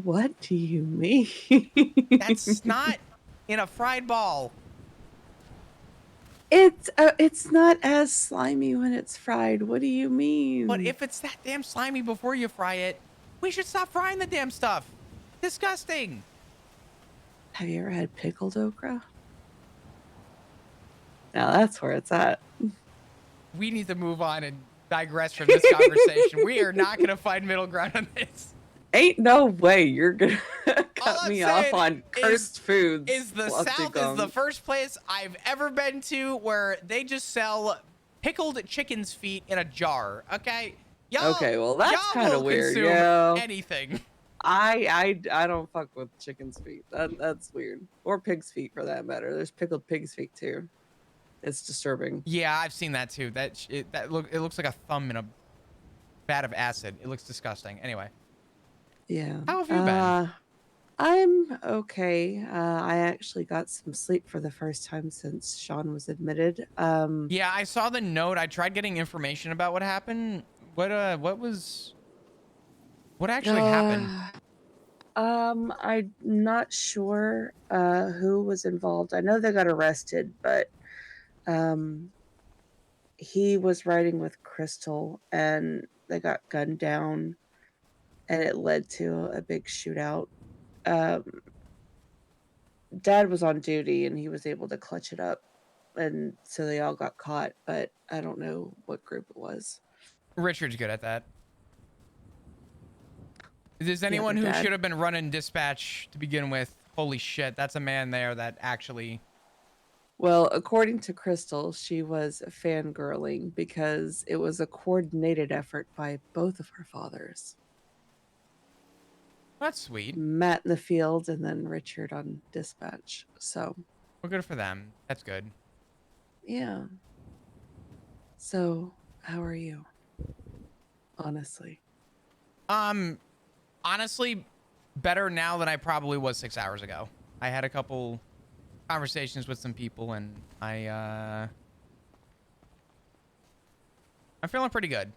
What do you mean? That's not in a fried ball. It's not as slimy when it's fried. What do you But mean? if it's that damn slimy before you fry it, we should stop frying the damn stuff. Disgusting. Have you ever had pickled okra? Now that's where it's at. We need to move on and digress from this conversation. We are not going to find middle ground on this. Ain't no way you're gonna All cut I'm me off saying on is cursed foods, the South is the Fluftigum. first place I've ever been to where they just sell pickled chicken's feet in a jar. Okay, Okay, well that's y'all kind of will weird. consume Yeah, anything. I don't fuck with chicken's feet. That's weird. Or pig's feet for that matter. There's pickled pig's feet too. It's disturbing. Yeah, I've seen that too. It looks like a thumb in a vat of acid. It looks disgusting. Anyway, Yeah. how have you been? I'm okay. I actually got some sleep for the first time since Sean was admitted. Yeah, I saw the note. I tried getting information about what happened. What actually happened? Uh, I'm not sure who was involved. I know they got arrested, but um he was riding with Crystal and they got gunned down and it led to a big shootout. Um Dad was on duty and he was able to clutch it up and so they all got caught, but I don't know what group it was. Richard's good at that. If there's Yeah, anyone their who dad. should have been running dispatch to begin with, holy shit, that's a man there that actually. Well, according to Crystal, she was fangirling because it was a coordinated effort by both of her fathers. That's sweet. Matt in the field and then Richard on dispatch. So, We're good for them. That's good. yeah. So, how are you? Honestly. Um, honestly, better now than I probably was 6 hours ago. I had a couple conversations with some people, and I'm feeling pretty good.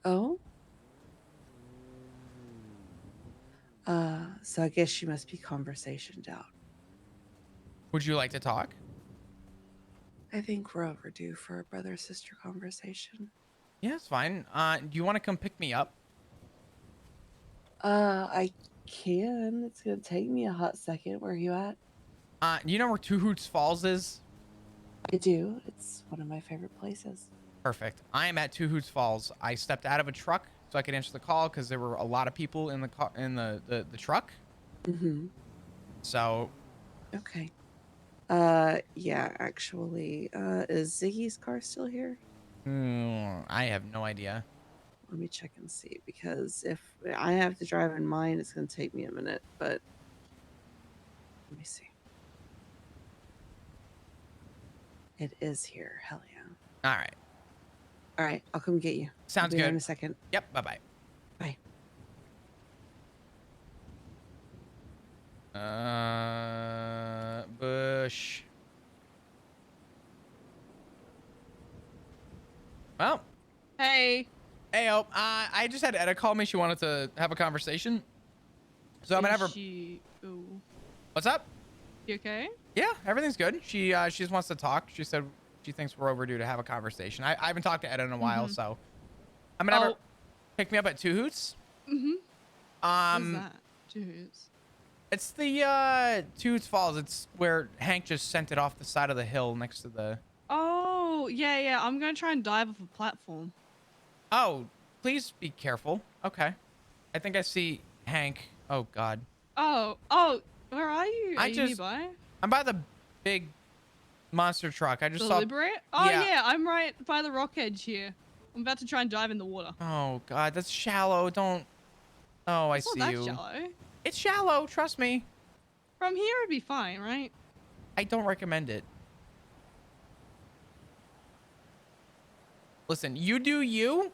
Oh? So I guess you must be conversationed out. Would you like to talk? I think we're overdue for a brother sister conversation. Yeah, it's fine. Do you want to come pick me up? I can. It's gonna take me a hot second. Where are you at? You know where Two Hoots Falls is? I do. It's one of my favorite places. Perfect. I am at Two Hoots Falls. I stepped out of a truck so I could answer the call because there were a lot of people in the car in the truck. Mm-hmm. So Okay. Yeah, actually, is Ziggy's car still here? I have no idea. Let me check and see because if I have to drive in mine, it's gonna take me a minute, but let me see. It is here. Hell yeah. All right. All right, I'll come get you. I'll Sounds be there in good. a second. Yep. Bye bye. Bye. Bush. Well, Hey. Ayo. I just had Etta call me. She wanted to have a conversation. So I'm gonna have her. Ooh. What's up? You okay? Yeah, everything's good. She just wants to talk. She said she thinks we're overdue to have a conversation. I haven't talked to Etta in a while, so I'm gonna have her pick me up at Two Hoots. What's that? Jeez. It's the Two Hoots Falls. It's where Hank just sent it off the side of the hill next to the. Oh, yeah. I'm gonna try and dive off a platform. Oh, please be careful. Okay. I think I see Hank. Oh God. Oh, where are you? Are you nearby? I'm by the big monster truck. I just saw. Deliberate? Oh yeah, I'm right by the rock edge here. I'm about to try and dive in the water. Oh God, that's shallow. Don't. Oh, I see you. It's not that shallow. It's shallow. Trust me. From here it'd be fine, right? I don't recommend it. Listen, you do you,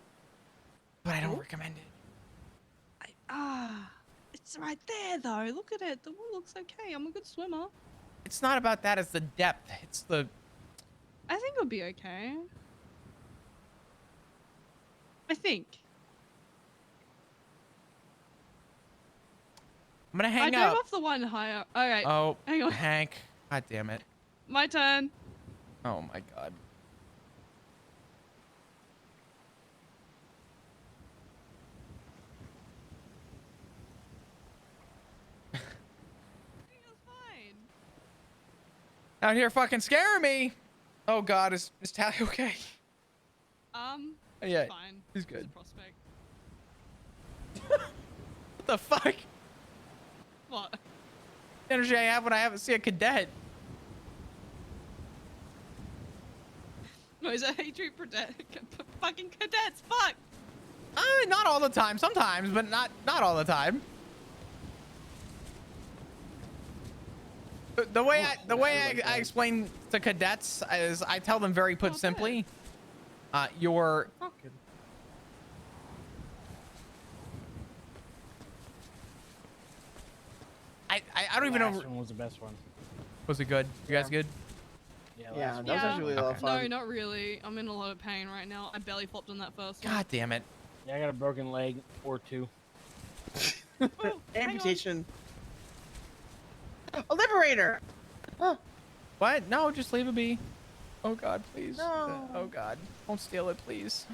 but I don't recommend it. It's right there though. Look at it. The water looks okay. I'm a good swimmer. It's not about that. It's the depth. It's the. I think it'll be okay. I think. gonna I hang drove up. off the one higher. Alright. Oh, Hang on. Hank. God damn it. My turn. Oh my god. It's fine. Out here fucking scaring me. Oh god, is Tally okay? Yeah, Fine. he's It's good. a prospect. What the fuck? What? Energy I have when I haven't seen a cadet. No, is that hatred fucking cadets? Fuck. Not all the time. Sometimes, but not all the time. The way I explain to cadets is I tell them very put simply, your Fucking. I don't even know. Last one was the best one. Was it good? You guys good? Yeah, Yeah, last that was one. actually a lot of fun. No, not really. I'm in a lot of pain right now. I belly flopped on that first one. God damn it. Yeah, I got a broken leg or two. Oh, hang on. Amputation. A liberator. Oh, What? No, just leave it be. Oh god, please. No. Oh god, don't steal it, please.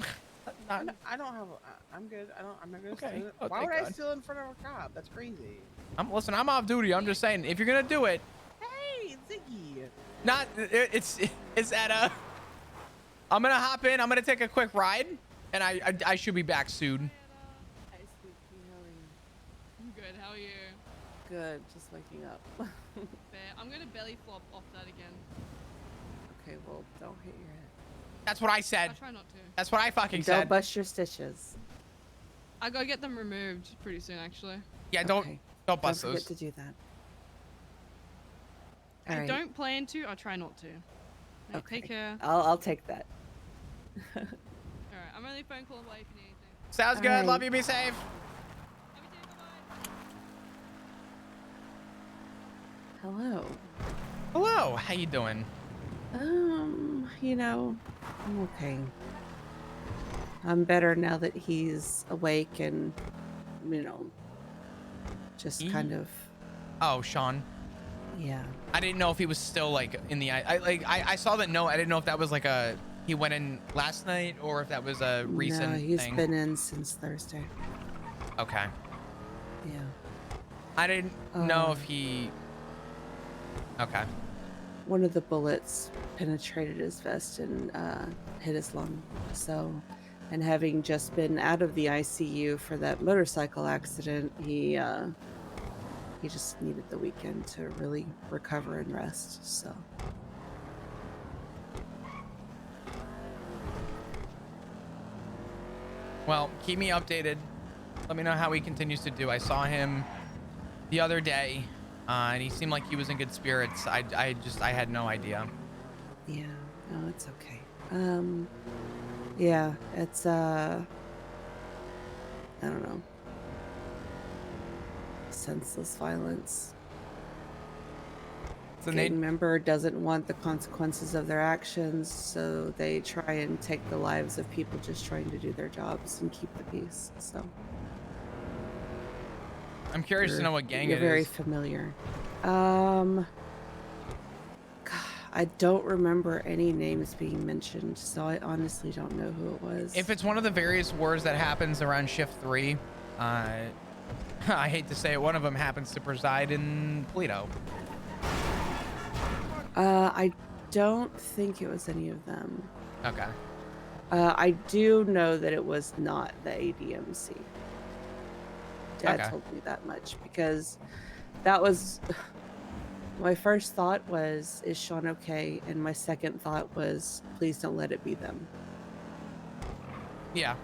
Not. I don't have. I'm good. I'm not gonna Okay. steal it. Oh, Why thank would I God. steal in front of a cop? That's crazy. Listen. I'm off duty. I'm just saying, if you're gonna do it, Hey, Ziggy. not. It's at a. I'm gonna hop in. I'm gonna take a quick ride, and I should be back soon. Hi, Squeaky. How are you? I'm good. How are you? Good. Just waking up. Fair. I'm gonna belly flop off that again. Okay, well, don't hit your head. That's what I said. I try not to. That's what I fucking Don't said. bust your stitches. I gotta get them removed pretty soon, actually. Yeah, don't Okay. don't bust Don't those. forget to do that. I All right. don't plan to. I try not to. Right, Okay. Take care. I'll take that. All right. I'm only phone call away if you need anything. Sounds All good. right. Love you. Be safe. Love you too. Bye-bye. Hello. Hello. How you doing? You know, I'm okay. I'm better now that he's awake and, you know, just kind of, Oh, Sean. yeah. I didn't know if he was still like in the. I saw that note. I didn't know if that was like a. He went in last night or if that was a recent No, he's thing. been in since Thursday. Okay. Yeah. I didn't know Oh. if he. Okay. One of the bullets penetrated his vest and hit his lung. So, and having just been out of the ICU for that motorcycle accident, he just needed the weekend to really recover and rest. So, Well, keep me updated. Let me know how he continues to do. I saw him the other day, and he seemed like he was in good spirits. I had no idea. yeah, no, it's okay. Yeah, it's I don't know. Senseless violence. So Gang member doesn't want the consequences of their actions, so they try and take the lives of people just trying to do their jobs and keep the peace. So I'm curious to know what gang you're it very is. familiar. I don't remember any names being mentioned, so I honestly don't know who it was. If it's one of the various wars that happens around shift 3, I hate to say it, one of them happens to preside in Polito. I don't think it was any of them. Okay. I do know that it was not the ADMC. Dad Okay. told me that much because that was my first thought was, is Sean okay? And my second thought was, please don't let it be them. Yeah.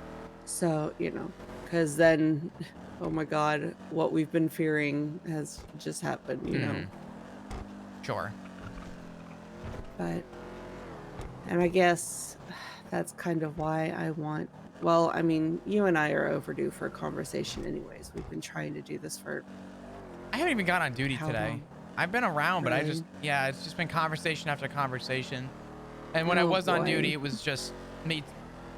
So, you know, because then, oh my God, what we've been fearing has just happened, you know. Mhm. Sure. But, and I guess that's kind of why I want, well, I mean, you and I are overdue for a conversation anyways. We've been trying to do this for I haven't even got on duty how today. long? I've been around, but I Really? just, yeah, it's just been conversation after conversation. And when I Oh, was on boy. duty, it was just me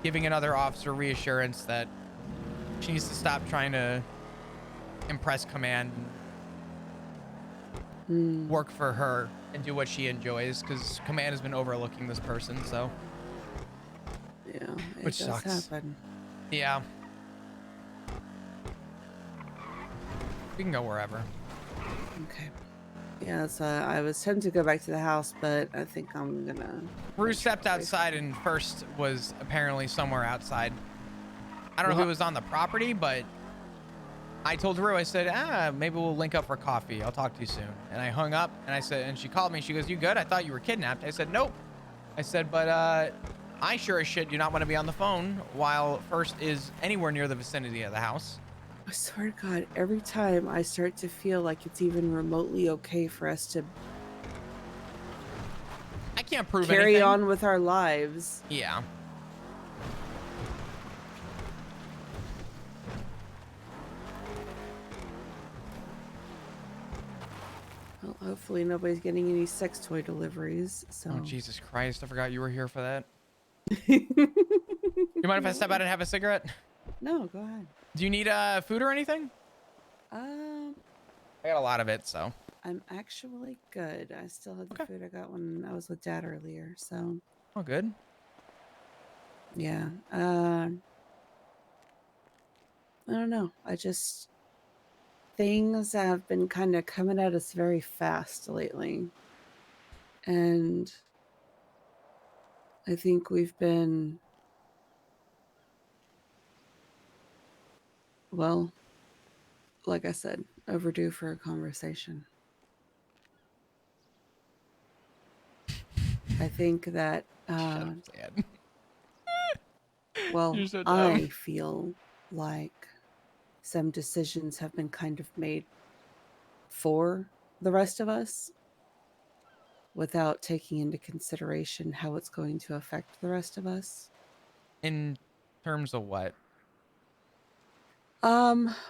giving another officer reassurance that she needs to stop trying to impress command Mm, work for her and do what she enjoys, because command has been overlooking this person, so yeah, it which does sucks. happen. Yeah, we can go wherever. Okay. Yeah, so I was tempted to go back to the house, but I think I'm gonna Rue venture stepped away from outside it. and first was apparently somewhere outside. I don't know if it was on the property, but I told Rue, I said, maybe we'll link up for coffee. I'll talk to you soon. And I hung up and I said, and she called me. She goes, you good? I thought you were kidnapped. I said, nope. I said, but I sure as shit do not want to be on the phone while first is anywhere near the vicinity of the house. I swear to God, every time I start to feel like it's even remotely okay for us to I can't prove carry anything. on with our lives. Yeah. Well, hopefully nobody's getting any sex toy deliveries, so. Oh, Jesus Christ. I forgot you were here for that. You mind if I step out and have a cigarette? No, go ahead. Do you need food or anything? Um, I got a lot of it, so. I'm actually good. I still have the Okay. food I got when I was with Dad earlier, so. Oh, good. Yeah. I don't know. Things have been kind of coming at us very fast lately. And I think we've been, well, like I said, overdue for a conversation. I think that, Shut up, Sad. well, You're so dumb. I feel like some decisions have been kind of made for the rest of us without taking into consideration how it's going to affect the rest of us. In terms of what?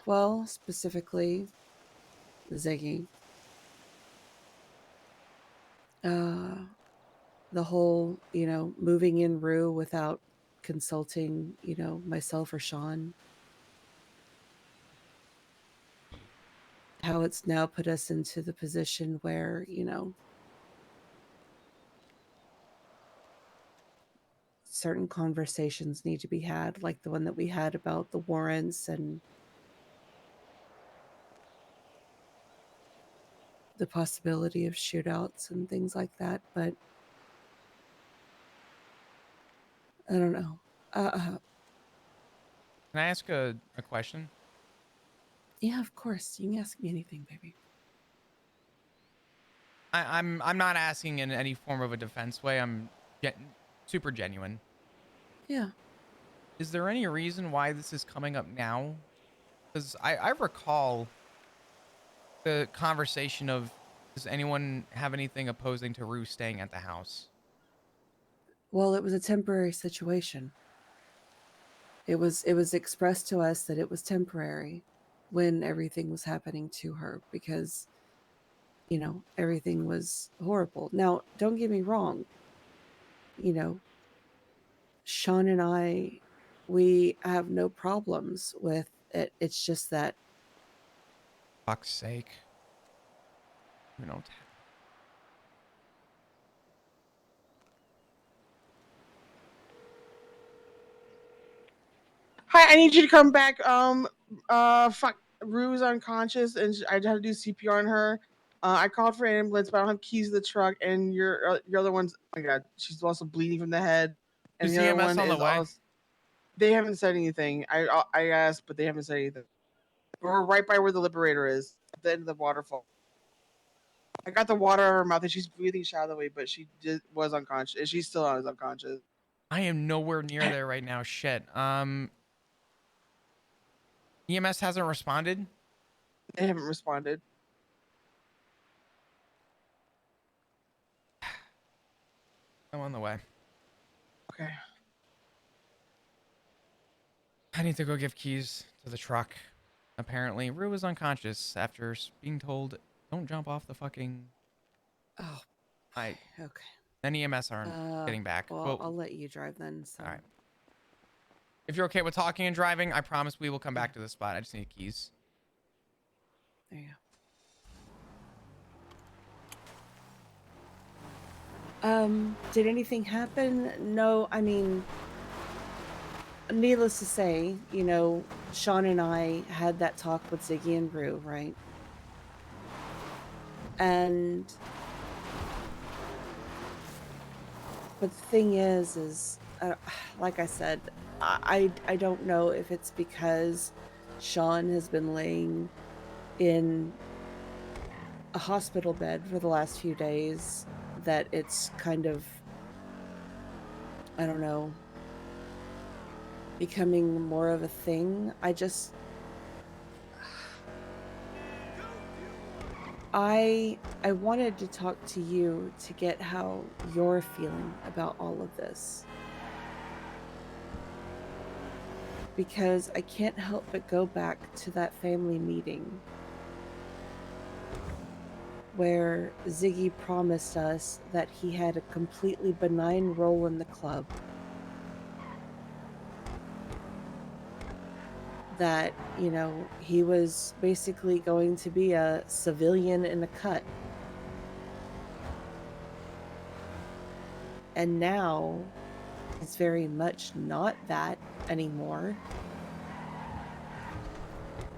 Well, specifically Ziggy. The whole, moving in Rue without consulting, myself or Sean. How it's now put us into the position where, certain conversations need to be had, like the one that we had about the warrants and the possibility of shootouts and things like that. But I don't know. Can I ask a question? Yeah, of course. You can ask me anything, baby. I'm not asking in any form of a defense way. I'm super genuine. Yeah. Is there any reason why this is coming up now? Because I recall the conversation of, does anyone have anything opposing to Rue staying at the house? Well, it was a temporary situation. It was expressed to us that it was temporary when everything was happening to her because everything was horrible. Now, don't get me wrong. You know, Sean and I, we have no problems with it. It's just that, Fuck's sake. You know. Hi, I need you to come back. Fuck, Rue's unconscious, and I had to do CPR on her. I called for an ambulance, but I don't have keys to the truck, and your other one's. Oh my God, she's also bleeding from the head, and Is the other EMS one on the is way? also. They haven't said anything. I asked, but they haven't said anything. We're right by where the Liberator is, at the end of the waterfall. I got the water out of her mouth, and she's breathing shallowly, but she was unconscious. And she's still unconscious. I am nowhere near there right now. Shit. EMS hasn't responded. They haven't responded. I'm on the way. Okay. I need to go give keys to the truck. Apparently, Rue was unconscious after being told, "Don't jump off the fucking." oh, I. okay. Then EMS aren't getting back. Well, I'll let you drive then. So. All right. If you're okay with talking and driving, I promise we will come back to this spot. I just need keys. There you go. Did anything happen? No, I mean, needless to say, Sean and I had that talk with Ziggy and Rue, right? But the thing is, like I said, I don't know if it's because Sean has been laying in a hospital bed for the last few days that it's kind of, I don't know, becoming more of a thing. I wanted to talk to you to get how you're feeling about all of this. Because I can't help but go back to that family meeting where Ziggy promised us that he had a completely benign role in the club. That, he was basically going to be a civilian in a cut. And now it's very much not that anymore.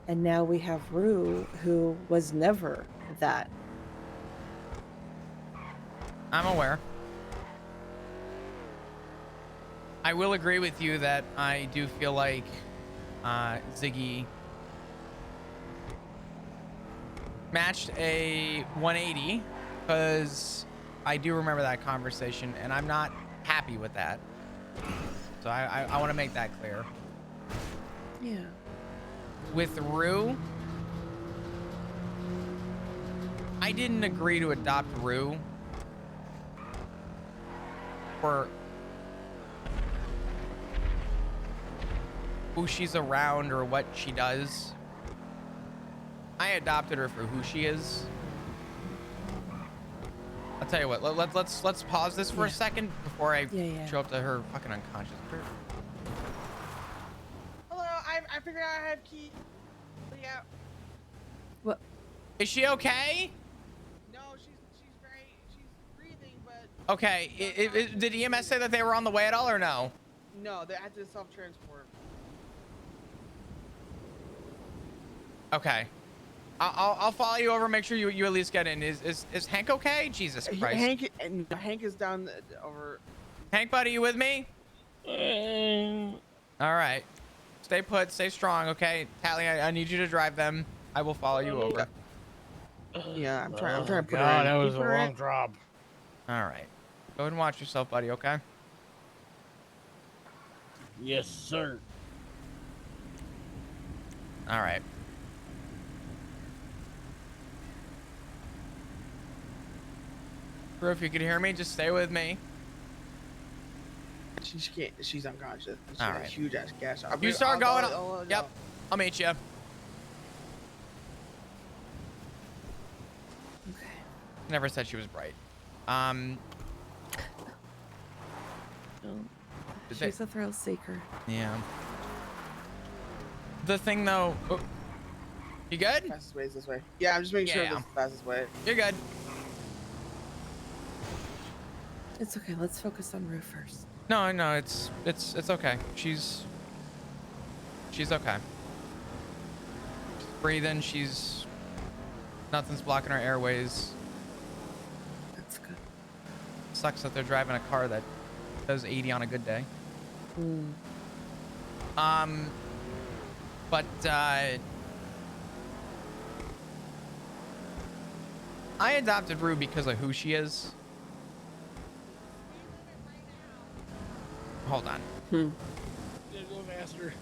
And now we have Rue, who was never that. I'm aware. I will agree with you that I do feel like Ziggy matched a 180 because I do remember that conversation and I'm not happy with that. So I want to make that clear. Yeah. With Rue, I didn't agree to adopt Rue for who she's around or what she does. I adopted her for who she is. I'll tell you what, let's pause this for a second before I show up to her fucking unconscious. Hello, I figured out I have key. Yeah. What? Is she okay? No, she's great. She's breathing, but Okay. Did EMS say that they were on the way at all or no? no, they had to self-transport. Okay. I'll follow you over. Make sure you at least get in. Is Hank okay? Jesus Christ. Hank is down over. Hank, buddy, you with me? All right. Stay put. Stay strong. Okay. Tally, I need you to drive them. I will follow you over. Yeah, I'm trying to put her God, in. that was a Keep her in. long drop. All right. Go ahead and watch yourself, buddy. Okay. Yes, sir. All right. Bro, if you could hear me, just stay with me. She can't. She's unconscious. She All has a right. huge ass gas. You start going. Yep. I'll meet you. Okay. Never said she was bright. No. Did She's a thrill seeker. Yeah. The thing though. Oh, you good? Fastest way is this way. Yeah, I'm just making sure Yeah. this is the fastest way. You're good. It's okay. Let's focus on Rue first. No, it's okay. She's okay. She's breathing. Nothing's blocking her airways. That's good. Sucks that they're driving a car that does 80 on a good day. But I adopted Rue because of who she is. Hold on. Go faster.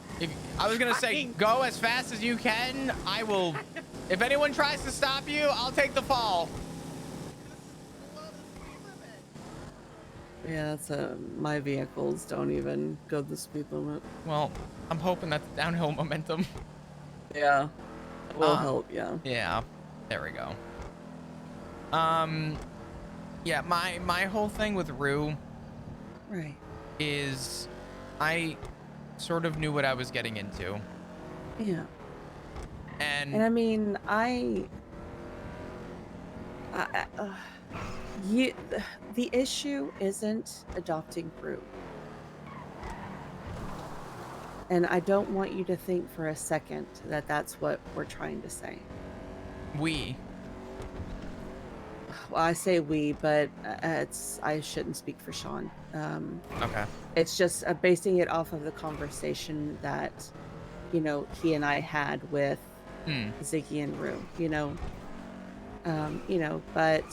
I was gonna say, go as fast as you can. I will. If anyone tries to stop you, I'll take the fall. Yeah, that's my vehicles don't even go the speed limit. Well, I'm hoping that's downhill momentum. Yeah. It will help, yeah. Yeah. There we go. Yeah, my whole thing with Rue Right. is I sort of knew what I was getting into. Yeah. And I mean, You, the issue isn't adopting Rue. And I don't want you to think for a second that that's what we're trying to say. We. Well, I say we, but I shouldn't speak for Sean. Okay. It's just basing it off of the conversation that, he and I had with Ziggy and Rue, but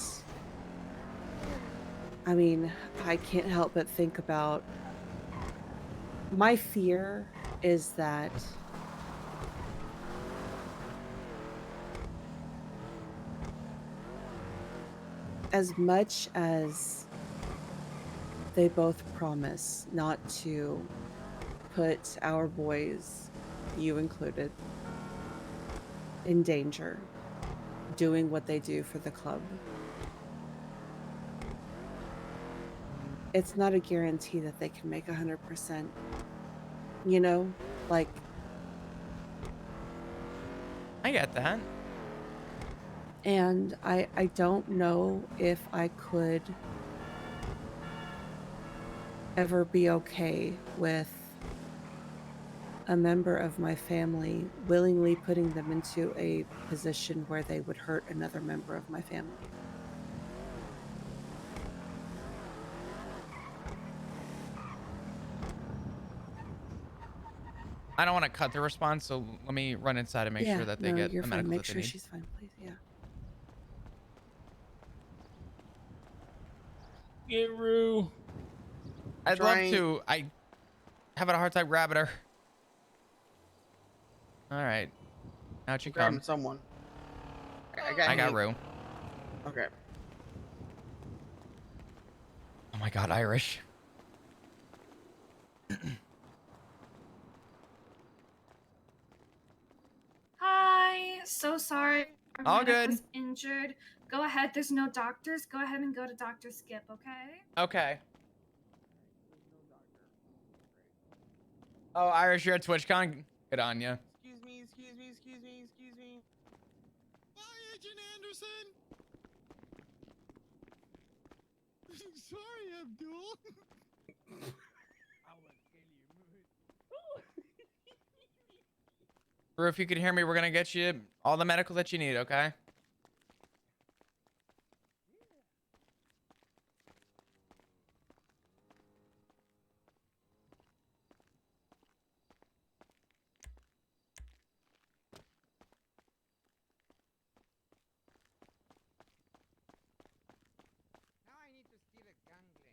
I mean, I can't help but think about my fear is that as much as they both promise not to put our boys, you included, in danger doing what they do for the club, it's not a guarantee that they can make 100%, like, I get that. and I don't know if I could ever be okay with a member of my family willingly putting them into a position where they would hurt another member of my family. I don't want to cut the response, so let me run inside and make sure that they get you're the fine. medical Make that they sure need. she's fine, please. Yeah. Get Rue. I'd Trying- love to. I having a hard time grabbing her. All right. Out you Grabbing come. someone. I got Hank. Rue. Okay. Oh my god, Irish. Hi, so sorry. Our All medic good. was injured. Go ahead. There's no doctors. Go ahead and go to Dr. Skip, okay? Okay. Oh, Irish, you're at TwitchCon? Good on ya. Excuse me. Hi, Agent Anderson. Sorry, Abdul. Rue, if you could hear me, we're gonna get you all the medical that you need, okay? Now I need to steal a gangland.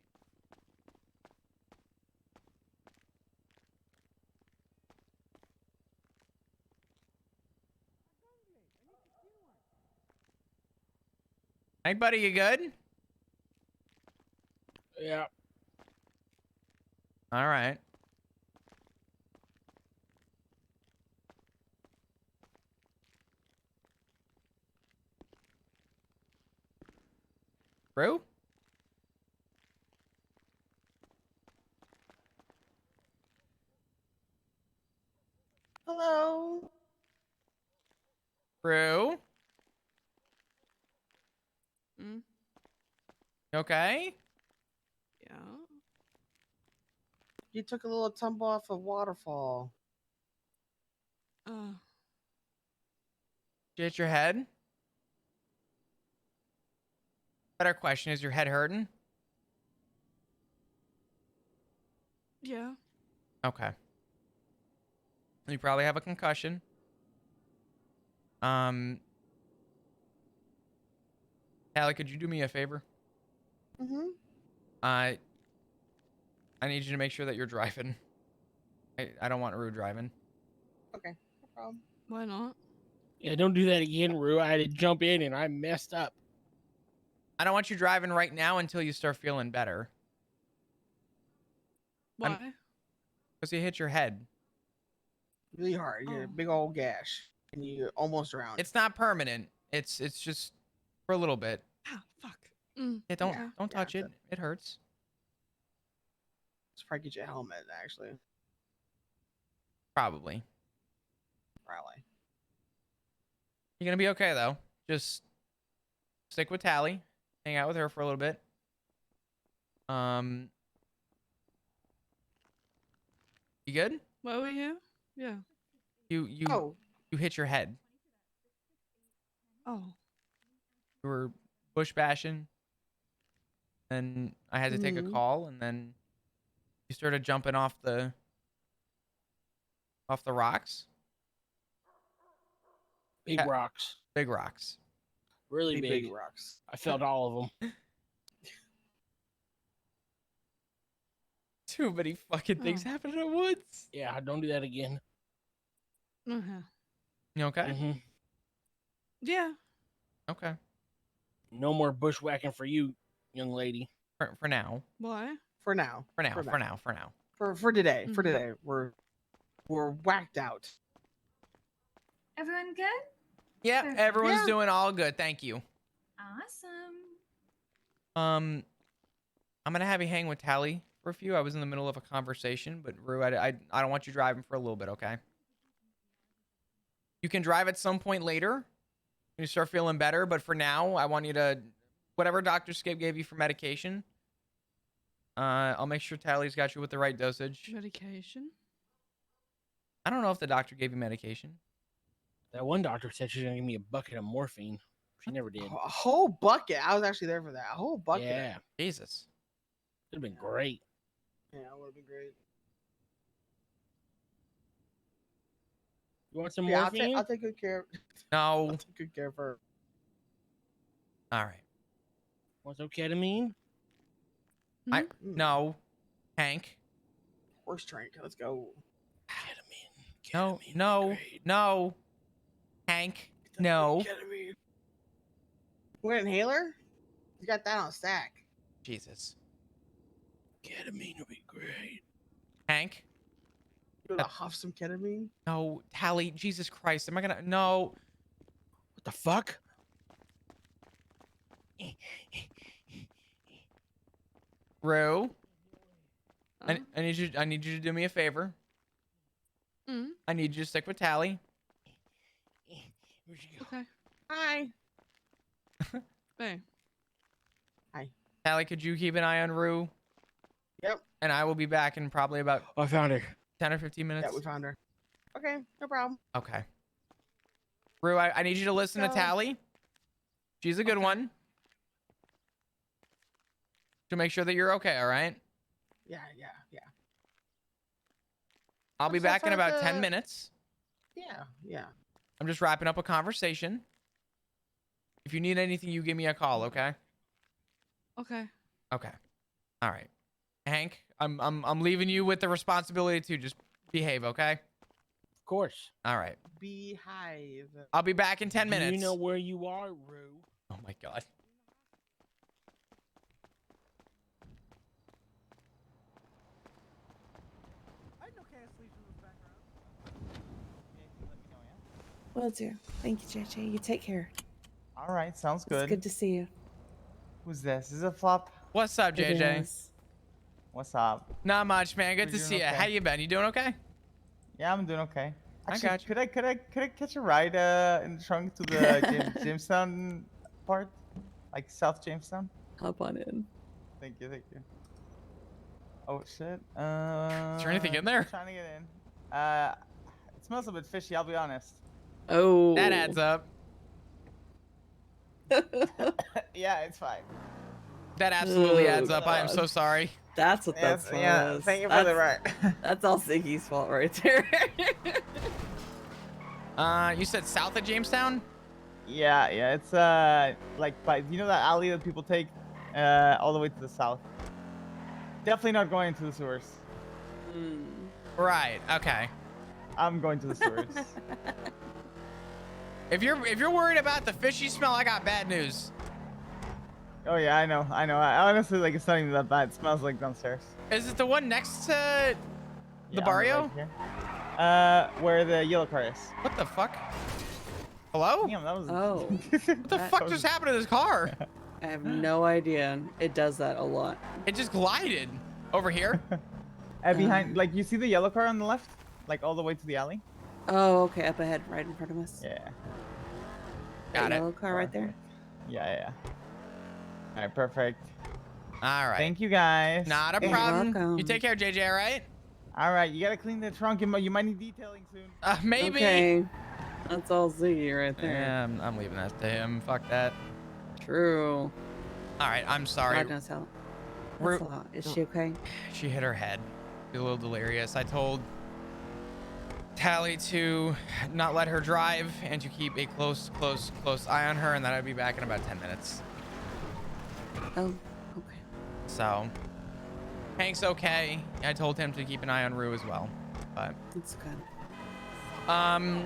Hey, buddy, you good? Yeah. All right. Rue? Hello. Rue? Mm, You okay? yeah. You took a little tumble off a waterfall. Uh, Did you hit your head? Better question, is your head hurting? yeah. Okay. You probably have a concussion. Allie, could you do me a favor? Mm-hmm. I need you to make sure that you're driving. I don't want Rue driving. Okay. No problem. Why not? Yeah, don't do that again, Rue. I had to jump in and I messed up. I don't want you driving right now until you start feeling better. Why? Because you hit your head. Really hard. You had a Oh. big old gash. And you almost drowned. It's not permanent. It's just for a little bit. Ah, fuck. Mm, Yeah, don't okay. touch yeah, it. It hurts. Let's probably get you a helmet, actually. Probably. Probably. You're gonna be okay though. Just stick with Tally, hang out with her for a little bit. You good? Were we here? Yeah. You Oh, you hit your head. Oh. You were bush bashing, and I had to take a Mhm. call, and then you started jumping off the rocks. Big rocks. Big rocks. Really big big. rocks. I felt all of them. Too many fucking things Oh. happened in the woods. Yeah, don't do that again. Uh-huh. You okay? hmm Yeah. Okay. No more bushwhacking for you, young lady. For now. Why? For now. For now. For today. For Mhm. today. We're whacked out. Everyone good? Yeah, Perfect. everyone's Yeah. doing all good. Thank you. Awesome. I'm gonna have you hang with Tally for a few. I was in the middle of a conversation, but Rue, I don't want you driving for a little bit, okay? You can drive at some point later when you start feeling better, but for now, I want you to, whatever Dr. Skip gave you for medication, I'll make sure Tally's got you with the right dosage. Medication? I don't know if the doctor gave you medication. That one doctor said she's gonna give me a bucket of morphine. She never did. A whole bucket. I was actually there for that. A whole bucket. Yeah, Jesus. it'd have been great. Yeah, it would have been great. You want some Yeah, morphine? I'll take good care. No. I'll take good care of her. All right. Want some ketamine? No. Hank. Horse drink. Let's go. Ketamine. No. Ketamine No. would be great. No. Hank. No. Ketamine. What inhaler? You got that on stack. Jesus. Ketamine would be great. Hank. You wanna huff some ketamine? No. Tally. Jesus Christ. Am I gonna? No. What the fuck? Rue. Uh, I need you to do me a favor. mm, I need you to stick with Tally. Where'd you go? okay. Hi. Hey. Tally, could you keep an eye on Rue? Yep. And I will be back in probably about I found her. 10 or 15 minutes. Yeah, we found her. Okay, no problem. Okay. Rue, I need you to listen to So- Tally. She's a good Okay. one. To make sure that you're okay, all right? Yeah. I'll be So back in far about 10 the- minutes. Yeah. I'm just wrapping up a conversation. If you need anything, you give me a call, okay? Okay. Okay. All right. Hank, I'm leaving you with the responsibility to just behave, okay? Of course. All right. Beehive. I'll be back in 10 Do minutes. you know where you are, Rue? Oh my god. Will do. Thank you, JJ. You take care. All right, sounds It's good. good to see you. Who's this? Is it Flop? What's up, It JJ? is. What's up? Not much, man. Good We're to doing see you. okay. How you been? You doing okay? Yeah, I'm doing okay. I Actually, got you. could I catch a ride in the trunk to the Jamestown part, like South Jamestown? Hop on in. Thank you. Oh shit. Is there anything in there? I'm trying to get in. It smells a bit fishy. I'll be honest. Oh. That adds up. Yeah, it's fine. That absolutely Oh, adds up. I am God. so sorry. That's what that Yes, smell yeah. is. Thank you for the ride. That's all Ziggy's fault right there. You said south of Jamestown? Yeah. It's like by you know that alley that people take all the way to the south. Definitely not going to the sewers. Hmm. Right. Okay. I'm going to the sewers. If you're worried about the fishy smell, I got bad news. Oh yeah, I know. I honestly like it's not even that bad. It smells like downstairs. Is it the one next to the Yeah, barrio? right here. Where the yellow car is. What the fuck? Hello? Damn, that was. Oh. What the fuck just happened to this car? I have no idea. It does that a lot. It just glided over here. Behind, like you see the yellow car on the left, like all the way to the alley. Oh, okay. Up ahead, right in front of us. Yeah. Got That it. yellow car right there. Yeah. All right, perfect. All right. Thank you guys. Not a Hey, You're problem. You welcome. take care, JJ. All right. all right, you gotta clean the trunk. You might need detailing soon. Maybe. Okay. That's all Ziggy right there. Yeah, I'm leaving that to him. Fuck that. True. All right. I'm sorry. God knows how. We're- That's a lot. Is she okay? She hit her head. She's a little delirious. I told Tally to not let her drive and to keep a close eye on her, and that I'd be back in about 10 minutes. Oh, okay. So, Hank's okay. I told him to keep an eye on Rue as well. But, That's good. I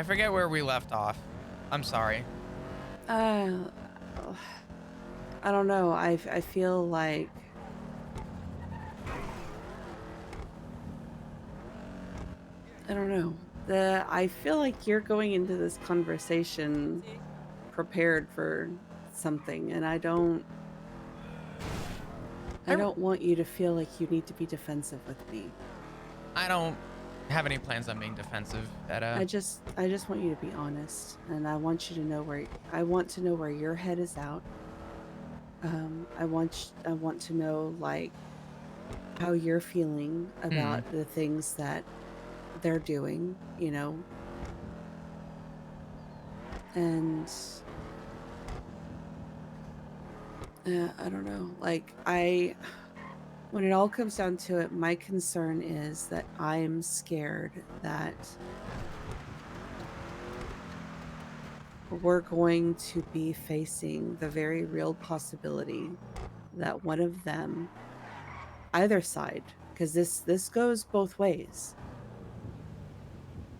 forget where we left off. I'm sorry. I don't know. I feel like I don't know. I feel like you're going into this conversation prepared for something, and I don't want you to feel like you need to be defensive with me. I don't have any plans on being defensive, Etta. I just want you to be honest, and I want you to know where your head is out. I want to know like how you're feeling about the things that they're doing, you know. And I don't know. Like when it all comes down to it, my concern is that I'm scared that we're going to be facing the very real possibility that one of them, either side, because this goes both ways,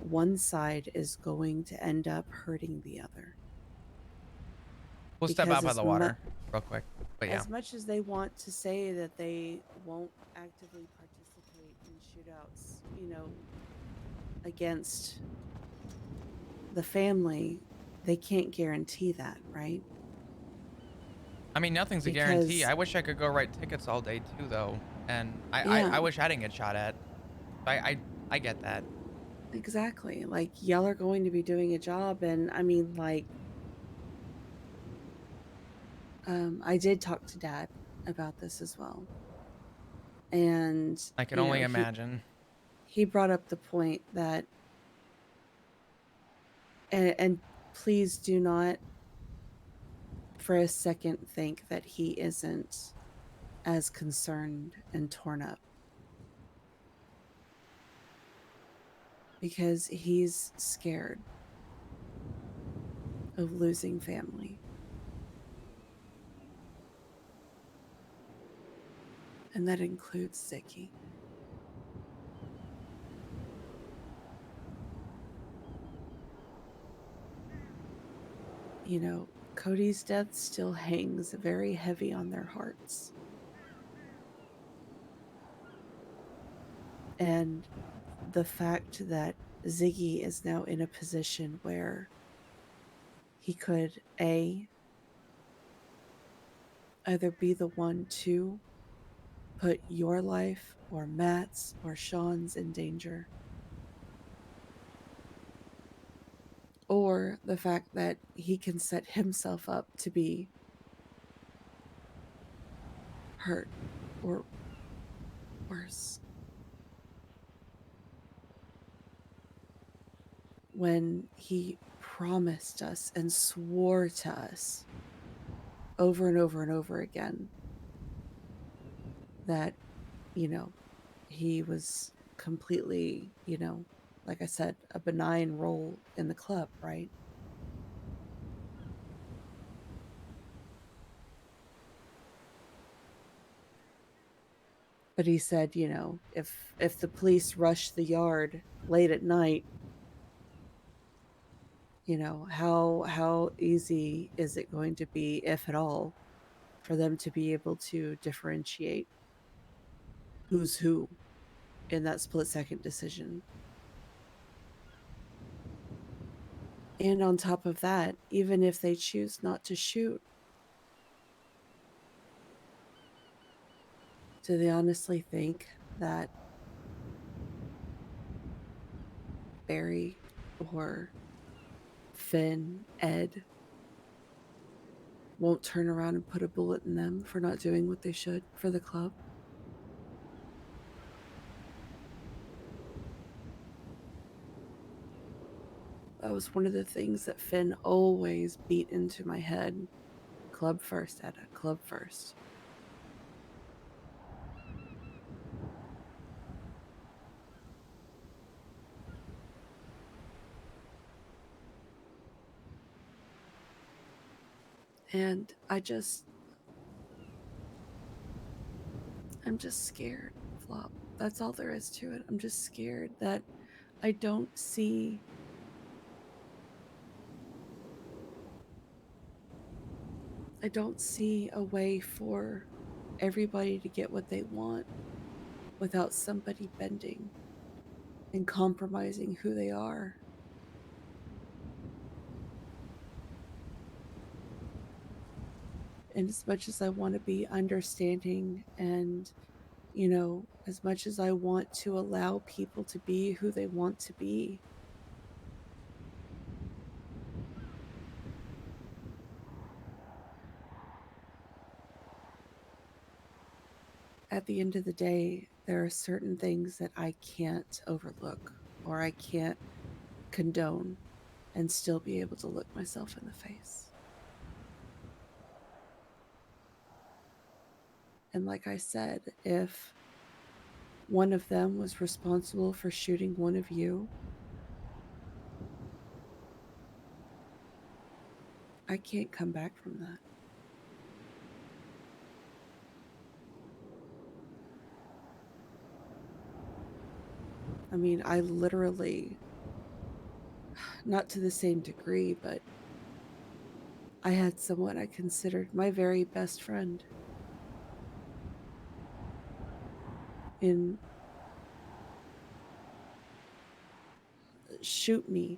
one side is going to end up hurting the other. We'll step Because out by as the water real quick. But yeah. As much as they want to say that they won't actively participate in shootouts, you know, against the family, they can't guarantee that, right? I mean, nothing's a guarantee. I wish I could go write tickets all day too, though. And I wish I didn't get shot at. I get that. Exactly. Like, y'all are going to be doing a job, and I mean, like, I did talk to Dad about this as well. And I can only imagine. He brought up the point that, and please do not for a second think that he isn't as concerned and torn up. Because he's scared of losing family. And that includes Ziggy. You know, Cody's death still hangs very heavy on their hearts. And the fact that Ziggy is now in a position where he could either be the one to put your life or Matt's or Sean's in danger, or the fact that he can set himself up to be hurt or worse. When he promised us and swore to us over and over and over again that, you know, he was completely, you know, like I said, a benign role in the club, right? But he said, you know, if the police rush the yard late at night, you know, how easy is it going to be, if at all, for them to be able to differentiate who's who in that split-second decision? And on top of that, even if they choose not to shoot, do they honestly think that Barry or Finn, Ed, won't turn around and put a bullet in them for not doing what they should for the club. That was one of the things that Finn always beat into my head. Club first, Etta, club first. And I'm just scared, Flop. That's all there is to it. I'm just scared that I don't see a way for everybody to get what they want without somebody bending and compromising who they are. And as much as I want to be understanding and, as much as I want to allow people to be who they want to be, at the end of the day, there are certain things that I can't overlook or I can't condone and still be able to look myself in the face. And like I said, if one of them was responsible for shooting one of you, I can't come back from that. I mean, I literally, not to the same degree, but I had someone I considered my very best friend shoot me.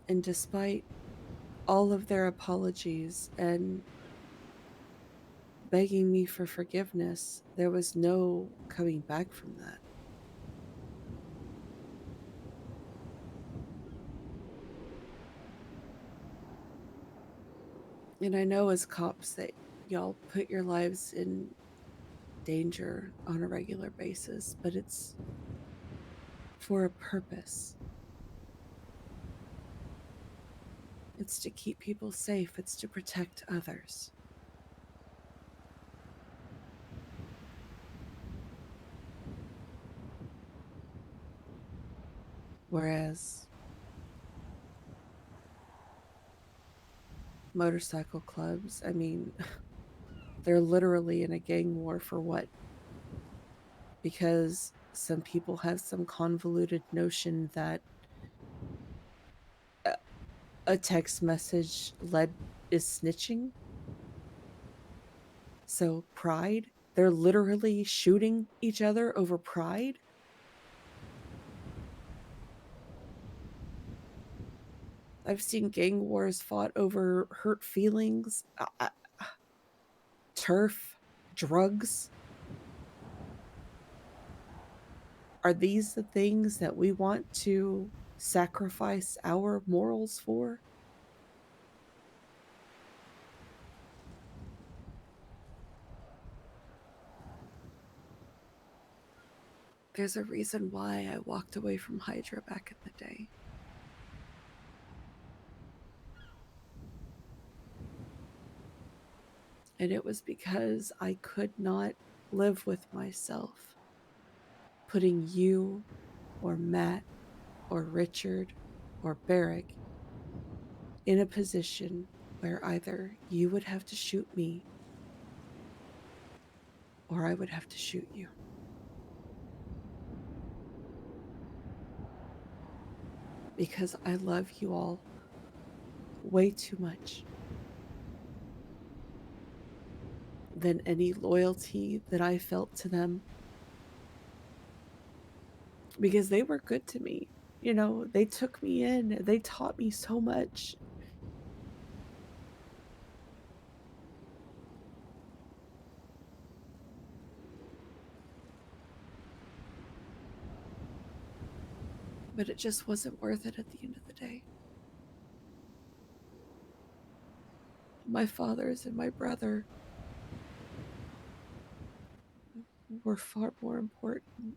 And despite all of their apologies and begging me for forgiveness, there was no coming back from that. And I know as cops that y'all put your lives in danger on a regular basis, but it's for a purpose. It's to keep people safe. It's to protect others. Whereas motorcycle clubs, I mean, they're literally in a gang war for what? Because some people have some convoluted notion that a text message is snitching. So pride, they're literally shooting each other over pride. I've seen gang wars fought over hurt feelings, turf, drugs. Are these the things that we want to sacrifice our morals for? There's a reason why I walked away from Hydra back in the day. And it was because I could not live with myself putting you or Matt or Richard or Barrick in a position where either you would have to shoot me or I would have to shoot you. Because I love you all way too much than any loyalty that I felt to them. Because they were good to me. They took me in. They taught me so much. But it just wasn't worth it at the end of the day. My fathers and my brother were far more important.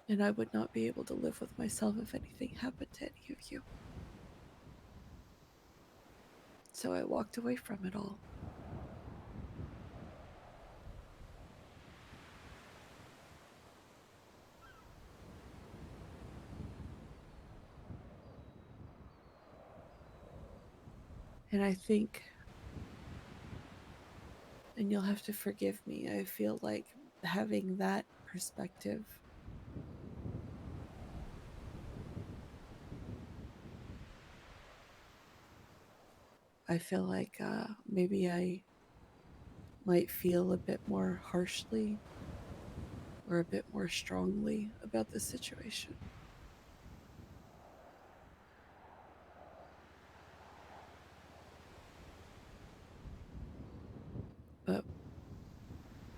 And I would not be able to live with myself if anything happened to any of you. So I walked away from it all. And I think, and you'll have to forgive me, I feel like having that perspective I feel like maybe I might feel a bit more harshly or a bit more strongly about the situation. But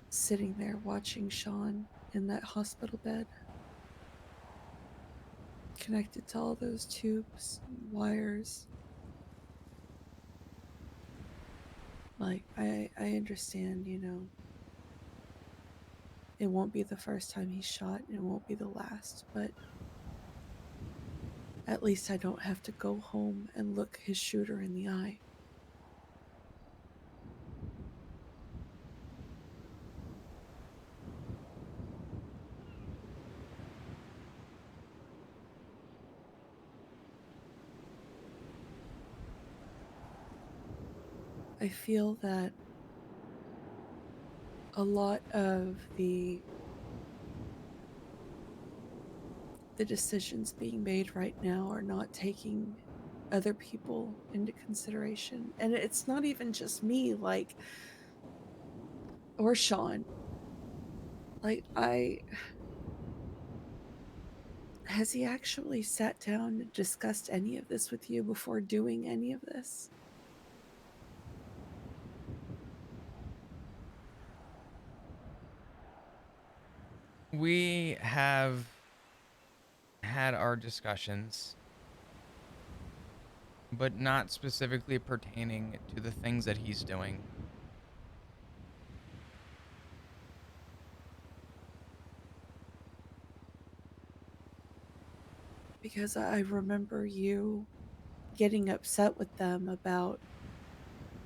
sitting there watching Sean in that hospital bed, connected to all those tubes and wires, like, I understand, you know, it won't be the first time he's shot, and it won't be the last, but at least I don't have to go home and look his shooter in the eye. I feel that a lot of the decisions being made right now are not taking other people into consideration. And it's not even just me, like, or Sean. Like, has he actually sat down and discussed any of this with you before doing any of this? We have had our discussions, but not specifically pertaining to the things that he's doing. Because I remember you getting upset with them about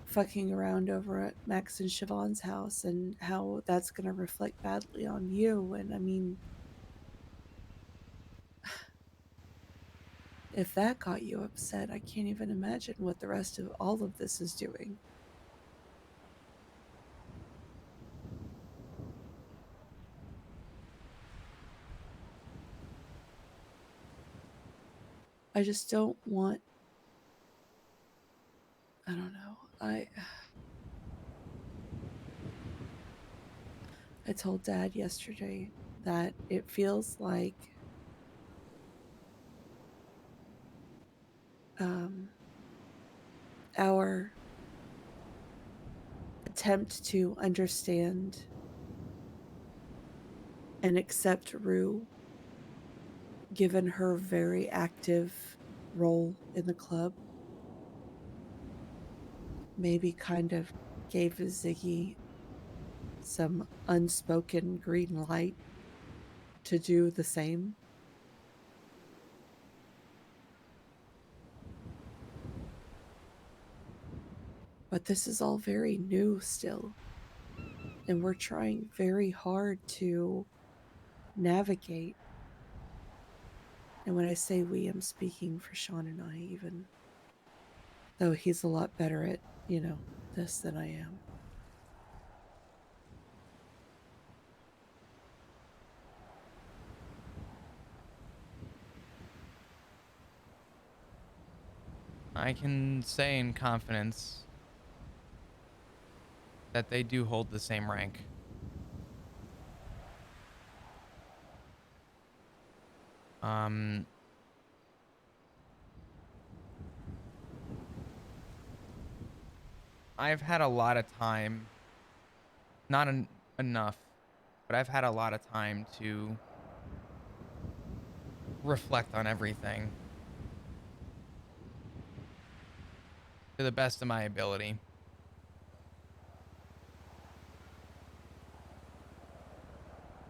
fucking around over at Max and Siobhan's house and how that's going to reflect badly on you. And I mean, if that got you upset, I can't even imagine what the rest of all of this is doing. I just don't want, I don't know. I told Dad yesterday that it feels like our attempt to understand and accept Rue, given her very active role in the club, maybe kind of gave Ziggy some unspoken green light to do the same. But this is all very new still, and we're trying very hard to navigate. And when I say we, I'm speaking for Sean and I, even though he's a lot better at, you know, this than I am. I can say in confidence that they do hold the same rank. I've had a lot of time, not enough, but I've had a lot of time to reflect on everything to the best of my ability.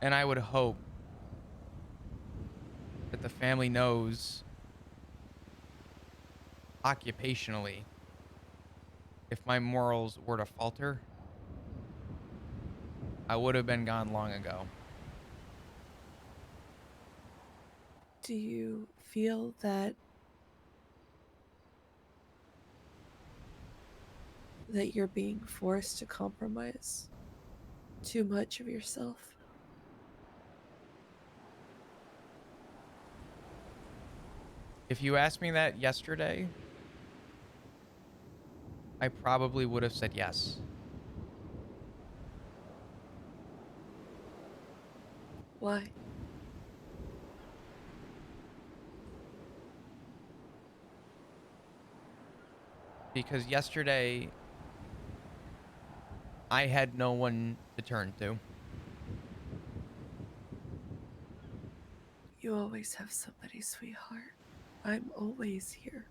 And I would hope that the family knows occupationally if my morals were to falter, I would have been gone long ago. Do you feel that you're being forced to compromise too much of yourself? If you asked me that yesterday, I probably would have said yes. Why? Because yesterday I had no one to turn to. You always have somebody, sweetheart. I'm always here.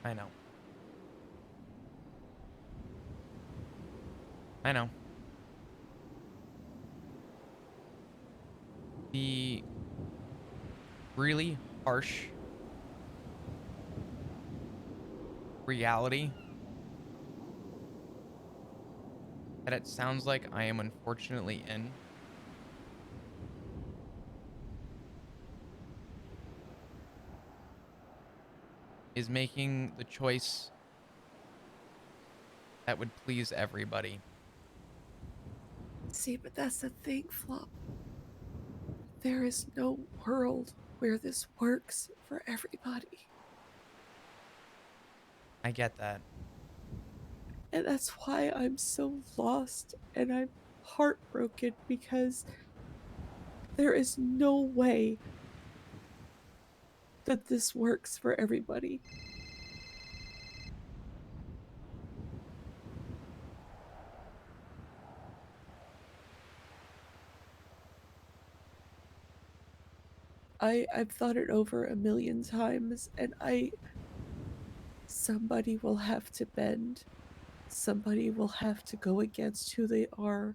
I know. I know. The really harsh reality that it sounds like I am unfortunately in is making the choice that would please everybody. See, but that's the thing, Flop. There is no world where this works for everybody. I get that. And that's why I'm so lost and I'm heartbroken, because there is no way that this works for everybody. I've thought it over a million times, and somebody will have to bend. Somebody will have to go against who they are.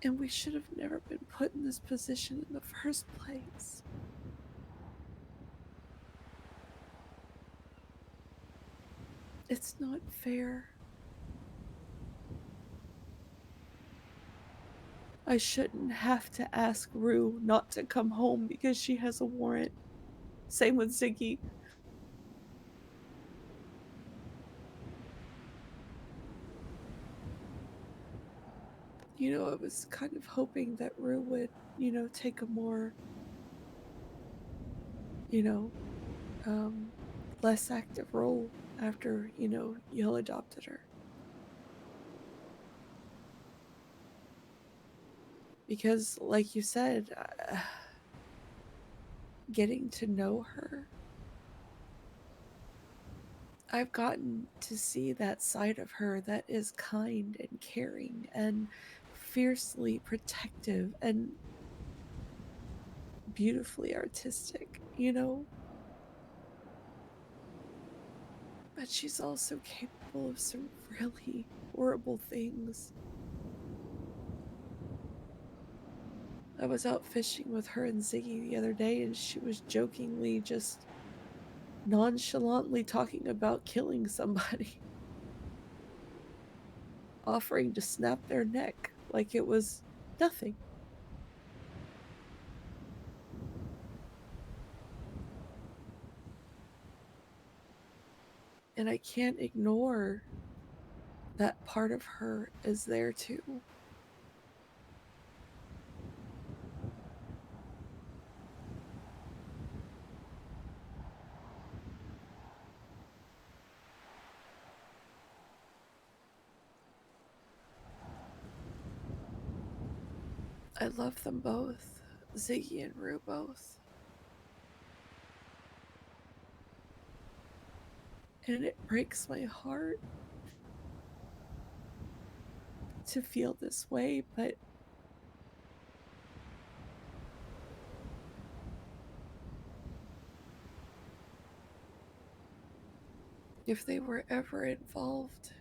And we should have never been put in this position in the first place. It's not fair. I shouldn't have to ask Rue not to come home because she has a warrant. Same with Ziggy. You know, I was kind of hoping that Rue would, take a more, you know, less active role after, y'all adopted her. Because, like you said, getting to know her, I've gotten to see that side of her that is kind and caring and fiercely protective and beautifully artistic, But she's also capable of some really horrible things. I was out fishing with her and Ziggy the other day, and she was jokingly just nonchalantly talking about killing somebody, offering to snap their neck like it was nothing. And I can't ignore that part of her is there too. I love them both, Ziggy and Rue both. And it breaks my heart to feel this way, but if they were ever involved,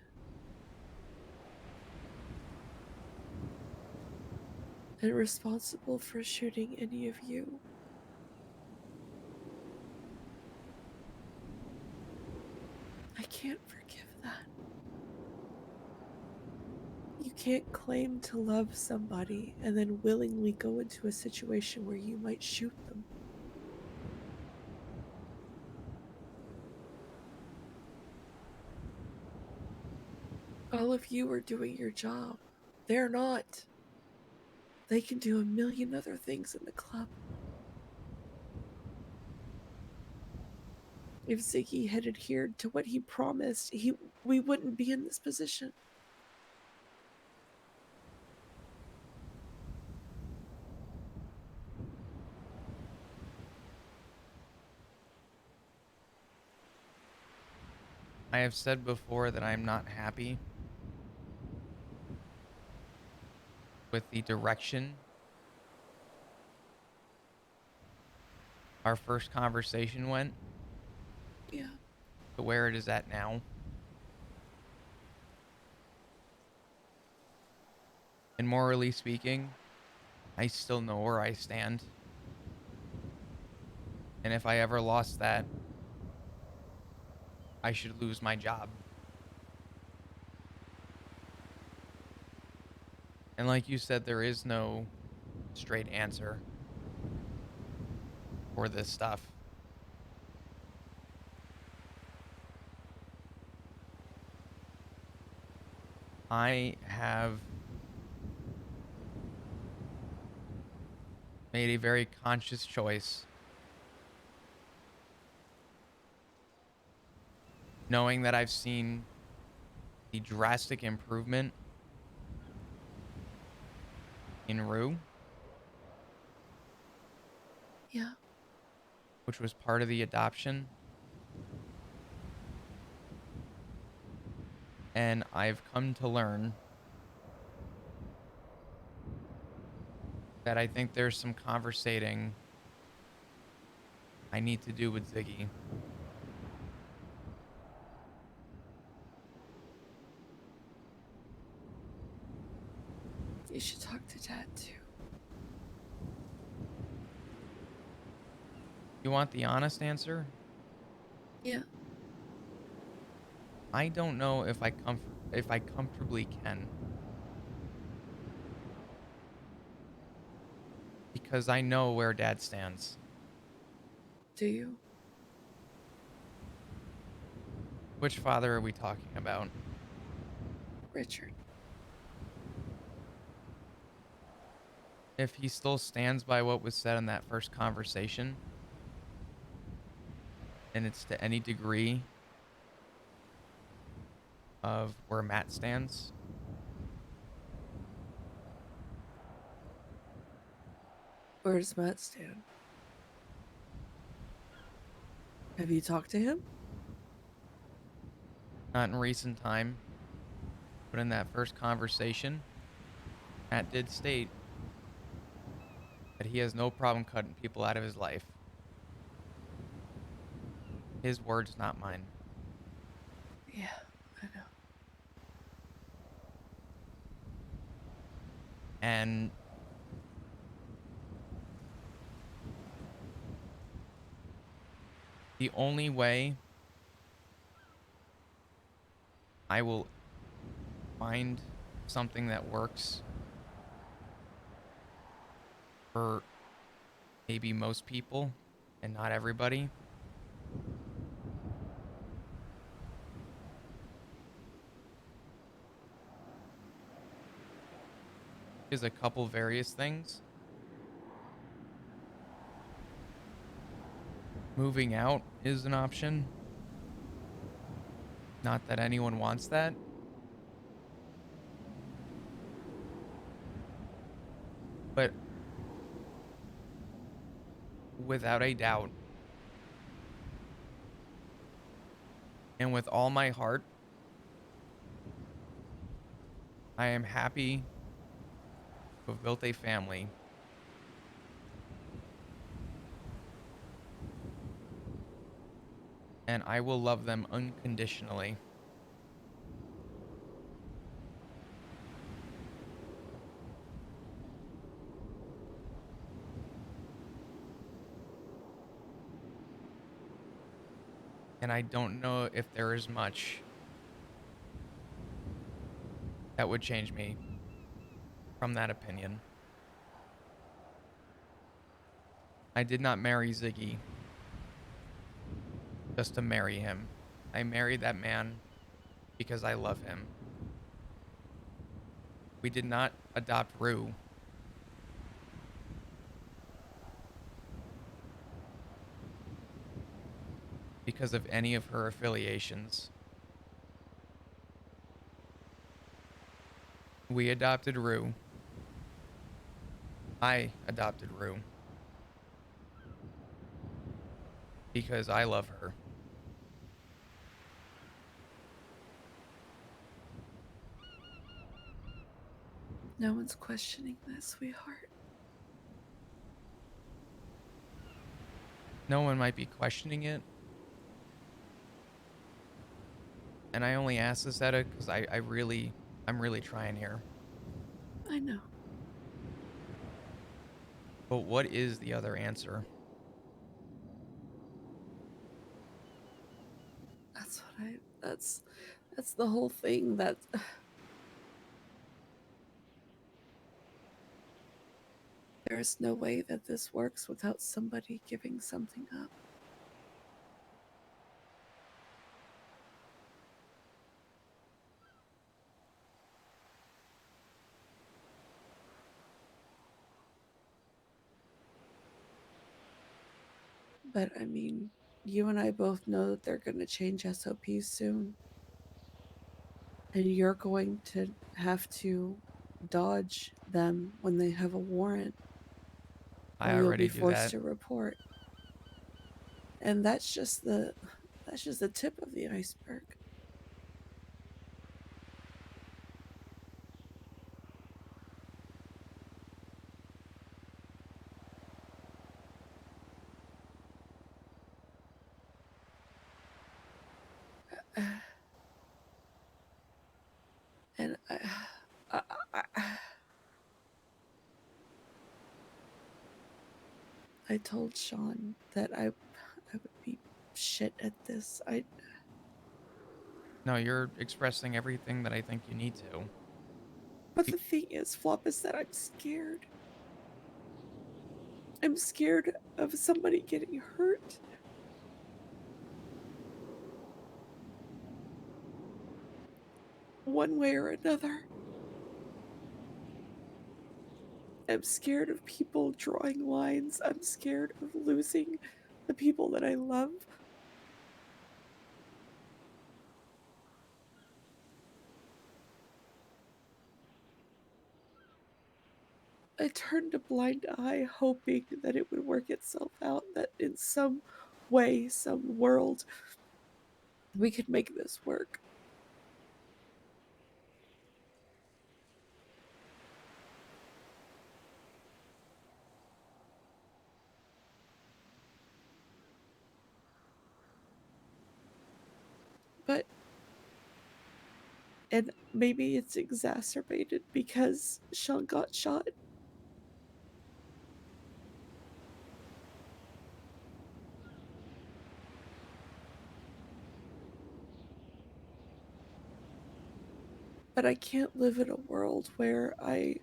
and responsible for shooting any of you, I can't forgive that. You can't claim to love somebody and then willingly go into a situation where you might shoot them. All of you are doing your job. They're not. They can do a million other things in the club. If Ziggy had adhered to what he promised, we wouldn't be in this position. I have said before that I'm not happy with the direction our first conversation went Yeah. to where it is at now. And morally speaking, I still know where I stand. And if I ever lost that, I should lose my job. And like you said, there is no straight answer for this stuff. I have made a very conscious choice, knowing that I've seen the drastic improvement in Rue, Yeah. which was part of the adoption. And I've come to learn that I think there's some conversating I need to do with Ziggy. You should talk to Dad too. You want the honest answer? Yeah. I don't know if I comfortably can. Because I know where Dad stands. Do you? Which father are we talking about? Richard. If he still stands by what was said in that first conversation, and it's to any degree of where Matt stands, Where does Matt stand? Have you talked to him? not in recent time, but in that first conversation, Matt did state that he has no problem cutting people out of his life. His words, not mine. Yeah, I know. And the only way I will find something that works for maybe most people and not everybody is a couple various things. Moving out is an option. Not that anyone wants that. But without a doubt, And with all my heart, I am happy to have built a family. And I will love them unconditionally. And I don't know if there is much that would change me from that opinion. I did not marry Ziggy just to marry him. I married that man because I love him. We did not adopt Rue because of any of her affiliations. We adopted Rue. I adopted Rue because I love her. No one's questioning that, sweetheart. No one might be questioning it. And I only ask this, Etta, because I'm really trying here. I know. But what is the other answer? That's the whole thing. There is no way that this works without somebody giving something up. But I mean, you and I both know that they're going to change SOPs soon. And you're going to have to dodge them when they have a warrant, I or you'll be already do forced that. to report. And that's just the tip of the iceberg. And I told Sean that I would be shit at this. No, you're expressing everything that I think you need to. But the thing is, Flop, is that I'm scared. I'm scared of somebody getting hurt. One way or another. I'm scared of people drawing lines. I'm scared of losing the people that I love. I turned a blind eye, hoping that it would work itself out, that in some way, some world, we could make this work. But, and maybe it's exacerbated because Sean got shot. But I can't live in a world where I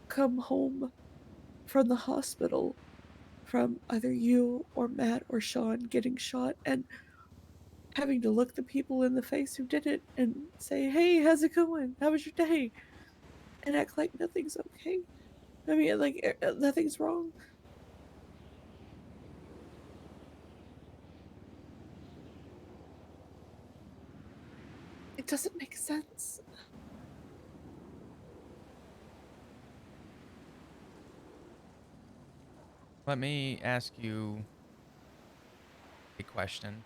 come home from the hospital from either you or Matt or Sean getting shot and having to look the people in the face who did it and say, "Hey, how's it going? How was your day?" and act like nothing's okay. I mean, like nothing's wrong. It doesn't make sense. Let me ask you a question.